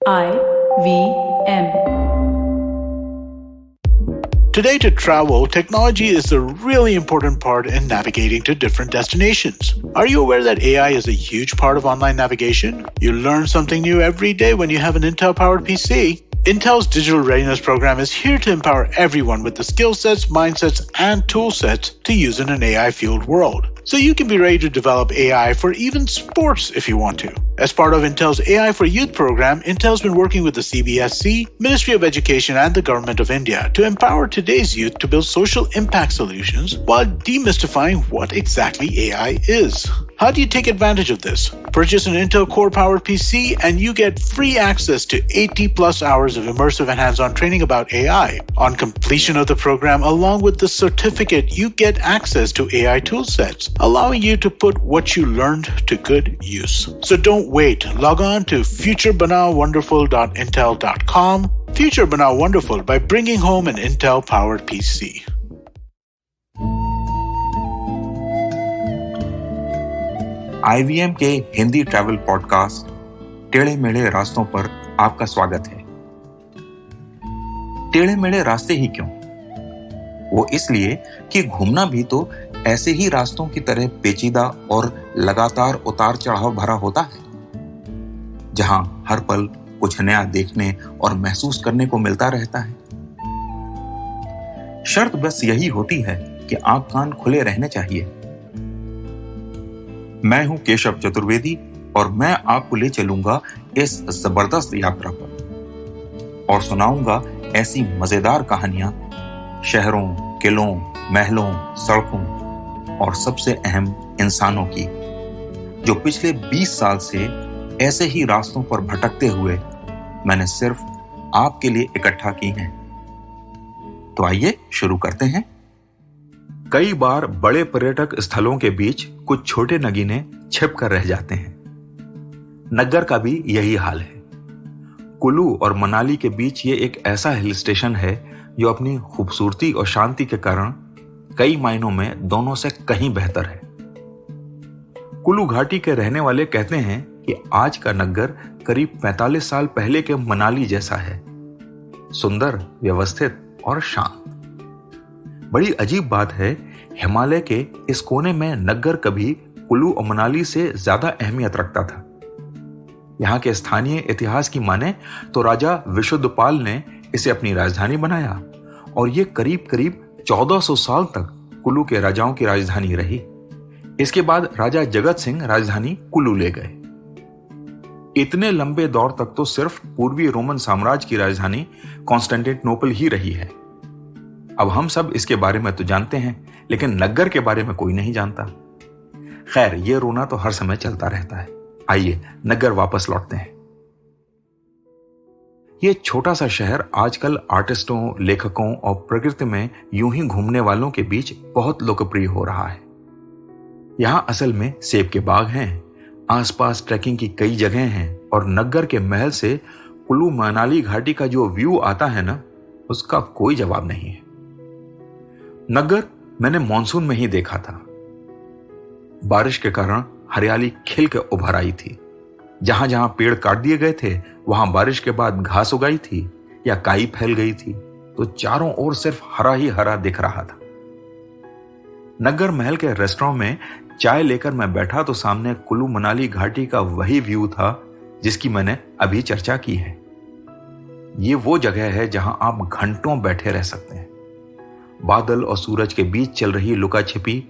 IVM. Today, to travel, technology is a really important part in navigating to different destinations. Are you aware that AI is a huge part of online navigation? You learn something new every day when you have an Intel-powered PC. Intel's Digital Readiness Program is here to empower everyone with the skill sets, mindsets, and tool sets to use in an AI-fueled world. So you can be ready to develop AI for even sports if you want to. As part of Intel's AI for Youth program, Intel's been working with the CBSC, Ministry of Education, and the Government of India to empower today's youth to build social impact solutions while demystifying what exactly AI is. How do you take advantage of this? Purchase an Intel Core-powered PC and you get free access to 80+ hours of immersive and hands-on training about AI. On completion of the program, along with the certificate, you get access to AI toolsets, allowing you to put what you learned to good use. So don't wait. Log on to futurebanawonderful.intel.com. Future Banaw Wonderful by bringing home an Intel-powered PC. IVM के Hindi travel podcast टेढ़े मेढ़े रास्तों पर आपका स्वागत है। टेढ़े मेढ़े रास्ते ही क्यों? वो इसलिए कि घूमना भी तो ऐसे ही रास्तों की तरह पेचीदा और लगातार उतार चढ़ाव भरा होता है, जहां हर पल कुछ नया देखने और महसूस करने को मिलता रहता है। शर्त बस यही होती है कि आंख कान खुले रहने चाहिए। मैं हूं केशव चतुर्वेदी और मैं आपको ले चलूंगा इस जबरदस्त यात्रा पर और सुनाऊंगा ऐसी मजेदार कहानियां शहरों, किलों, महलों, सड़कों और सबसे अहम इंसानों की, जो पिछले 20 साल से ऐसे ही रास्तों पर भटकते हुए मैंने सिर्फ आपके लिए इकट्ठा की हैं। तो आइए शुरू करते हैं। कई बार बड़े पर्यटक स्थलों के बीच कुछ छोटे नगीने छिप कर रह जाते हैं। नग्गर का भी यही हाल है। कुल्लू और मनाली के बीच ये एक ऐसा हिल स्टेशन है जो अपनी खूबसूरती और शांति के कारण कई मायनों में दोनों से कहीं बेहतर है। कुल्लू घाटी के रहने वाले कहते हैं कि आज का नग्गर करीब 45 साल पहले के मनाली जैसा है, सुंदर, व्यवस्थित और शांत। बड़ी अजीब बात है, हिमालय के इस कोने में नग्गर कभी कुल्लू और मनाली से ज्यादा अहमियत रखता था। यहाँ के स्थानीय इतिहास की माने तो राजा विशुद्धपाल ने इसे अपनी राजधानी बनाया और ये करीब करीब 1400 साल तक कुल्लू के राजाओं की राजधानी रही। इसके बाद राजा जगत सिंह राजधानी कुल्लू ले गए। इतने लंबे दौर तक तो सिर्फ पूर्वी रोमन साम्राज्य की राजधानी कॉन्स्टेंटिनोपल ही रही है। अब हम सब इसके बारे में तो जानते हैं, लेकिन नग्गर के बारे में कोई नहीं जानता। खैर, ये रोना तो हर समय चलता रहता है। आइए नग्गर वापस लौटते हैं। ये छोटा सा शहर आजकल आर्टिस्टों, लेखकों और प्रकृति में यूं ही घूमने वालों के बीच बहुत लोकप्रिय हो रहा है। यहां असल में सेब के बाग हैं, आसपास ट्रैकिंग की कई जगह हैं और नग्गर के महल से कुल्लू मनाली घाटी का जो व्यू आता है ना, उसका कोई जवाब नहीं है। नग्गर मैंने मॉनसून में ही देखा था। बारिश के कारण हरियाली खिल के उभर आई थी। जहां जहां पेड़ काट दिए गए थे, वहां बारिश के बाद घास उगाई थी या काई फैल गई थी, तो चारों ओर सिर्फ हरा ही हरा दिख रहा था। नग्गर महल के रेस्टोरेंट में चाय लेकर मैं बैठा तो सामने कुल्लू मनाली घाटी का वही व्यू था जिसकी मैंने अभी चर्चा की है। ये वो जगह है जहां आप घंटों बैठे रह सकते हैं। बादल और सूरज के बीच चल रही लुका छिपी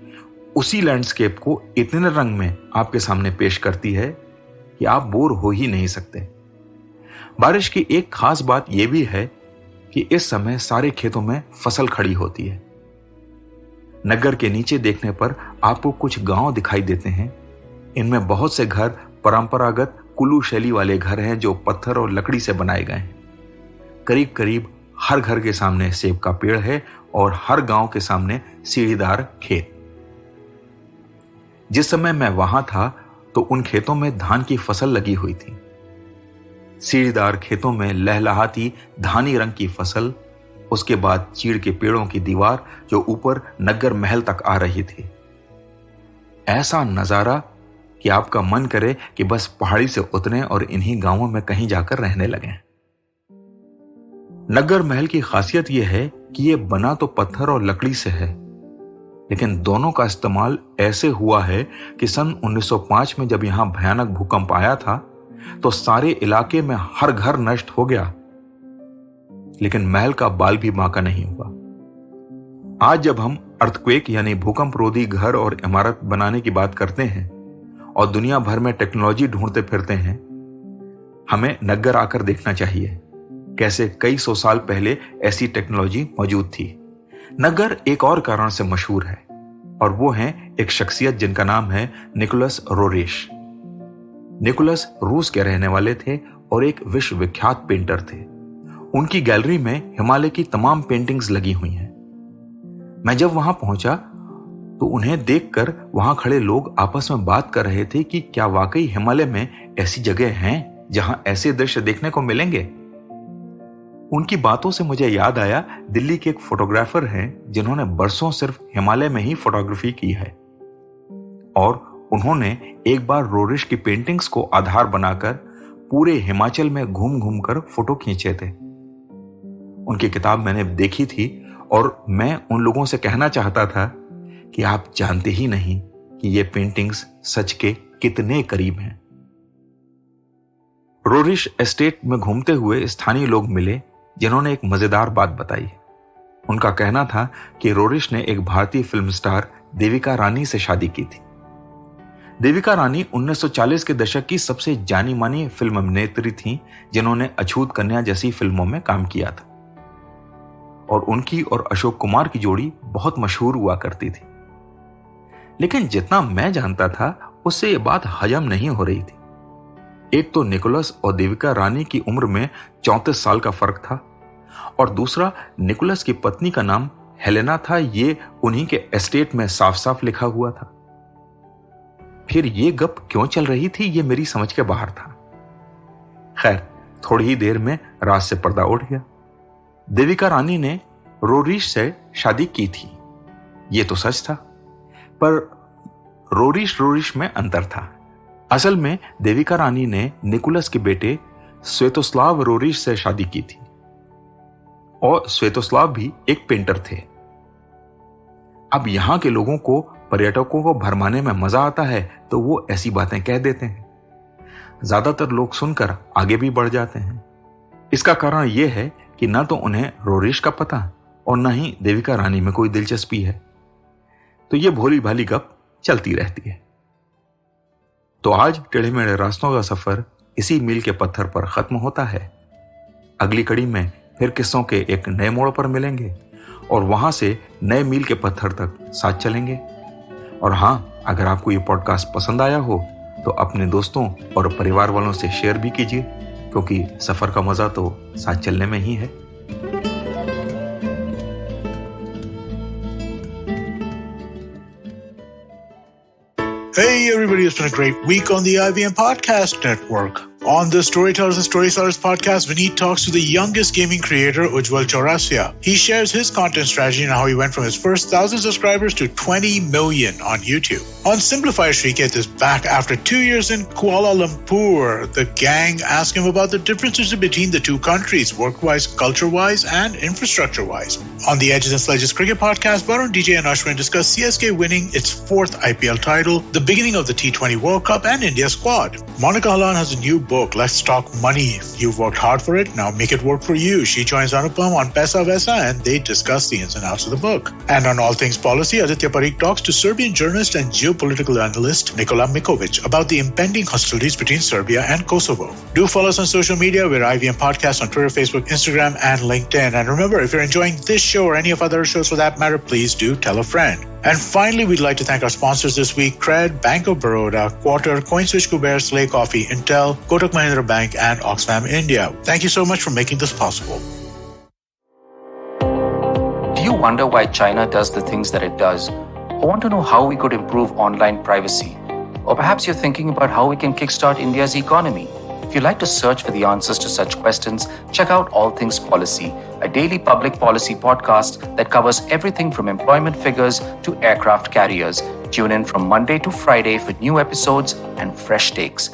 उसी लैंडस्केप को इतने रंग में आपके सामने पेश करती है कि आप बोर हो ही नहीं सकते। बारिश की एक खास बात यह भी है कि इस समय सारे खेतों में फसल खड़ी होती है। नग्गर के नीचे देखने पर आपको कुछ गांव दिखाई देते हैं। इनमें बहुत से घर परंपरागत कुल्लू शैली वाले घर हैं जो पत्थर और लकड़ी से बनाए गए हैं। करीब करीब हर घर के सामने सेब का पेड़ है और हर गांव के सामने सीढ़ीदार खेत। जिस समय मैं वहां था तो उन खेतों में धान की फसल लगी हुई थी। सीढ़ीदार खेतों में लहलहाती धानी रंग की फसल, उसके बाद चीड़ के पेड़ों की दीवार जो ऊपर नग्गर महल तक आ रही थी। ऐसा नजारा कि आपका मन करे कि बस पहाड़ी से उतरें और इन्हीं गांवों में कहीं जाकर रहने लगें। नग्गर महल की खासियत यह है कि यह बना तो पत्थर और लकड़ी से है, लेकिन दोनों का इस्तेमाल ऐसे हुआ है कि सन 1905 में जब यहां भयानक भूकंप आया था तो सारे इलाके में हर घर नष्ट हो गया, लेकिन महल का बाल भी बांका नहीं हुआ। आज जब हम अर्थक्वेक यानी भूकंप रोधी घर और इमारत बनाने की बात करते हैं और दुनिया भर में टेक्नोलॉजी ढूंढते फिरते हैं, हमें नग्गर आकर देखना चाहिए कैसे कई सौ साल पहले ऐसी टेक्नोलॉजी मौजूद थी। नग्गर एक और कारण से मशहूर है और वो है एक शख्सियत जिनका नाम है निकोलस रोरेश। निकोलस रूस के रहने वाले थे और एक विश्व विख्यात पेंटर थे। उनकी गैलरी में हिमालय की तमाम पेंटिंग्स लगी हुई हैं। मैं जब वहां पहुंचा तो उन्हें देखकर वहां खड़े लोग आपस में बात कर रहे थे कि क्या वाकई हिमालय में ऐसी जगह हैं जहां ऐसे दृश्य देखने को मिलेंगे। उनकी बातों से मुझे याद आया, दिल्ली के एक फोटोग्राफर हैं जिन्होंने बरसों सिर्फ हिमालय में ही फोटोग्राफी की है और उन्होंने एक बार रोरिश की पेंटिंग्स को आधार बनाकर पूरे हिमाचल में घूम घूम कर फोटो खींचे थे। उनकी किताब मैंने देखी थी और मैं उन लोगों से कहना चाहता था कि आप जानते ही नहीं कि ये पेंटिंग्स सच के कितने करीब हैं। रोरिश एस्टेट में घूमते हुए स्थानीय लोग मिले जिन्होंने एक मजेदार बात बताई। उनका कहना था कि रोरिश ने एक भारतीय फिल्म स्टार देविका रानी से शादी की थी। देविका रानी 1940 के दशक की सबसे जानी मानी फिल्म अभिनेत्री थी जिन्होंने अछूत कन्या जैसी फिल्मों में काम किया था और उनकी और अशोक कुमार की जोड़ी बहुत मशहूर हुआ करती थी। लेकिन जितना मैं जानता था उससे यह बात हजम नहीं हो रही थी। एक तो निकोलस और देविका रानी की उम्र में 34 साल का फर्क था और दूसरा निकोलस की पत्नी का नाम हेलेना था। ये उन्हीं के एस्टेट में साफ साफ लिखा हुआ था। फिर ये गप क्यों चल रही थी ये मेरी समझ के बाहर था। खैर, थोड़ी ही देर में रात से पर्दा उठ गया। देविका रानी ने रोरिश से शादी की थी, ये तो सच था, पर रोरिश में अंतर था। असल में देविका रानी ने निकोलस के बेटे स्वेतोस्लाव रोरिश से शादी की थी और स्वेतोस्लाव भी एक पेंटर थे। अब यहां के लोगों को पर्यटकों को भरमाने में मजा आता है तो वो ऐसी बातें कह देते हैं। ज्यादातर लोग सुनकर आगे भी बढ़ जाते हैं। इसका कारण यह है कि न तो उन्हें रोरिश का पता और न ही देविका रानी में कोई दिलचस्पी है, तो ये भोली भाली गप चलती रहती है। तो आज टेढ़े मेढ़े रास्तों का सफर इसी मील के पत्थर पर खत्म होता है। अगली कड़ी में फिर किस्सों के एक नए मोड़ पर मिलेंगे और वहां से नए मील के पत्थर तक साथ चलेंगे। और हां, अगर आपको ये पॉडकास्ट पसंद आया हो तो अपने दोस्तों और परिवार वालों से शेयर भी कीजिए, क्योंकि सफर का मजा तो साथ चलने में ही है। Hey everybody, it's been a great week on the IVM Podcast Network. On the Storytellers and Storysellers podcast, Vineet talks to the youngest gaming creator, Ujjwal Chaurasia. He shares his content strategy and how he went from his first 1,000 subscribers to 20 million on YouTube. On Simplify, Shriketh is back after 2 years in Kuala Lumpur. The gang ask him about the differences between the two countries, work-wise, culture-wise, and infrastructure-wise. On the Edges and Sledges Cricket podcast, Varun, DJ, and Ashwin discuss CSK winning its 4th IPL title, the beginning of the T20 World Cup, and India's squad. Monica Halan has a new book, Let's Talk Money. You've worked hard for it, now make it work for you. She joins Anupam on Pesa Vesa and they discuss the ins and outs of the book. And on All Things Policy, Aditya Parikh talks to Serbian journalist and geopolitical analyst Nikola Mikovic about the impending hostilities between Serbia and Kosovo. Do follow us on social media. We're IVM Podcast on Twitter, Facebook, Instagram, and LinkedIn. And remember, if you're enjoying this show or any of other shows for that matter, please do tell a friend. And finally, we'd like to thank our sponsors this week, Cred, Bank of Baroda, Quarter, CoinSwitch Kuber, Slay Coffee, Intel, Kotak Mahindra Bank, and Oxfam India. Thank you so much for making this possible. Do you wonder why China does the things that it does? Or want to know how we could improve online privacy? Or perhaps you're thinking about how we can kickstart India's economy? If you'd like to search for the answers to such questions, check out All Things Policy, a daily public policy podcast that covers everything from employment figures to aircraft carriers. Tune in from Monday to Friday for new episodes and fresh takes.